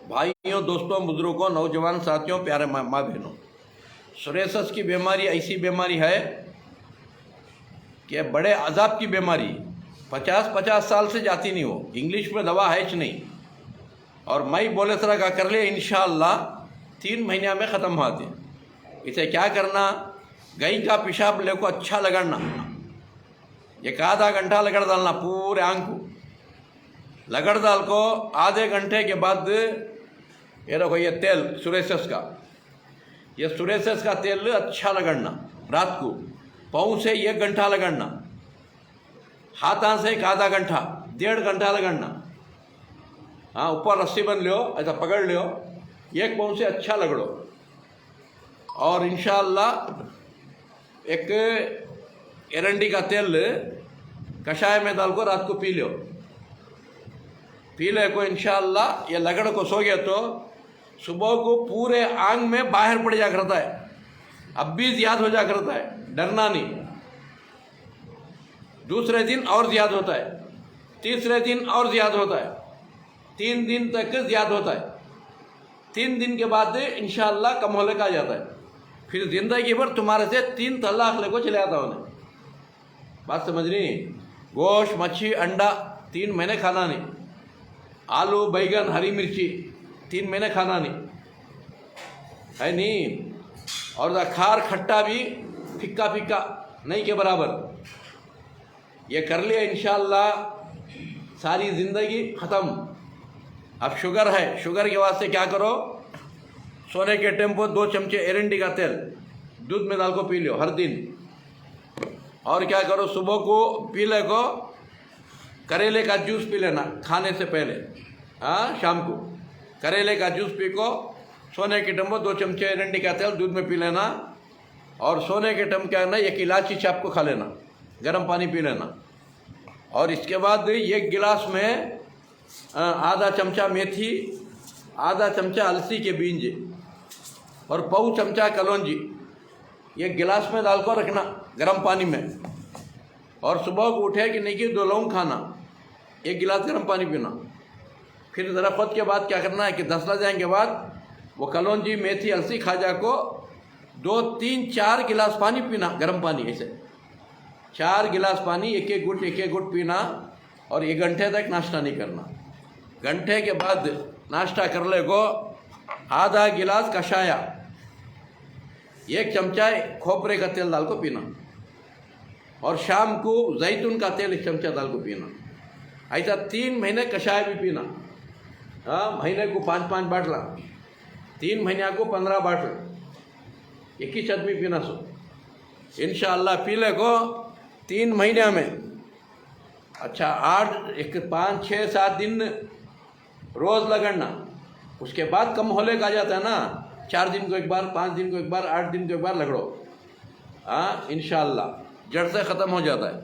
भाइयों, दोस्तों, बुजुर्गों, नौजवान साथियों, प्यारे माँ बहनों, सुरेसस की बीमारी ऐसी बीमारी है कि बड़े अजाब की बीमारी, 50-50 साल से जाती नहीं हो। इंग्लिश में दवा है नहीं, और मई बोले तरह का कर ले इंशाअल्लाह 3 महीने में ख़त्म हो आते। इसे क्या करना, गाय का पेशाब ले को अच्छा लगड़ना, एक आधा घंटा लगड़ डालना पूरे आंख को, लगड़ डाल को आधे घंटे के बाद ये देखो ये तेल सुरेसस का, ये सुरेसस का तेल अच्छा लगड़ना, रात को पाँव से 1 घंटा लगड़ना, हाथों से 1 आधा घंटा, 1.5 घंटा लगड़ना। हाँ, ऊपर रस्सी बन लियो, ऐसा पकड़ लियो, 1 पाँव से अच्छा लगड़ो, और इंशाअल्लाह एक एरंडी का तेल कषाय में डाल को रात को पी लो। पी ले को इंशाअल्लाह ये लगड़ को सो गया तो सुबह को पूरे आंग में बाहर पड़ जा करता है, अब भी ज़्यादा हो जा करता है, डरना नहीं। दूसरे दिन और ज़्यादा होता है, तीसरे दिन और ज़्यादा होता है, 3 दिन तक ज़्यादा होता है। 3 दिन के बाद इंशाअल्लाह कम होने का आ जाता है। फिर ज़िंदगी भर तुम्हारे से 3 तलाक ले को चले आता उन्हें। बात समझ रही? गोश्त, मच्छी, अंडा 3 महीने खाना नहीं, आलू, बैगन, हरी मिर्ची 3 महीने खाना नहीं है नहीं, और खार खट्टा भी फिक्का फिक्का नहीं के बराबर। ये कर लिया इंशाअल्लाह सारी ज़िंदगी ख़त्म। अब शुगर है, शुगर के वास्ते क्या करो, सोने के टेम्पो 2 चमचे एरंडी का तेल दूध में डाल को पी लो हर दिन। और क्या करो, सुबह को पी ले को करेले का जूस पी लेना खाने से पहले। हाँ, शाम को करेले का जूस पी को, सोने के टेम्पो 2 चमचे एरंडी का तेल दूध में पी लेना, और सोने के टेम क्या ना 1 इलायची चाप को खा लेना, गर्म पानी पी लेना। और इसके बाद 1 गिलास में आधा चमचा मेथी, आधा चमचा अलसी के बीज और पाव चमचा कलौंजी 1 गिलास में डाल कर रखना गर्म पानी में। और सुबह को उठे कि नहीं कि 2 लौंग खाना, 1 गिलास गर्म पानी पीना। फिर ज़रा खुद के बाद क्या करना है कि 10 लग जाने के बाद वो कलौंजी, मेथी, अलसी, खाजा को 2, 3, 4 गिलास पानी पीना, गर्म पानी ऐसे 4 गिलास पानी, एक एक घुट पीना, और 1 घंटे तक नाश्ता नहीं करना। घंटे के बाद नाश्ता कर ले को आधा गिलास कषाया, 1 चमचा खोपरे का तेल डाल को पीना, और शाम को जैतून का तेल 1 चमचा डाल को पीना। ऐसा 3 महीने कषाय भी पीना। हाँ, महीने को 5-5 बाटला, 3 महीने को 15 बाटल, एक ही आदमी पीना सो इंशाअल्लाह पी ले को 3 महीने में। अच्छा, 5, 6, 7 दिन रोज़ लगड़ना, उसके बाद कम होले का आ जाता है ना, 4 दिन को एक बार, 5 दिन को एक बार, 8 दिन को एक बार लगड़ो। हाँ, इंशाअल्लाह जड़ से ख़त्म हो जाता है।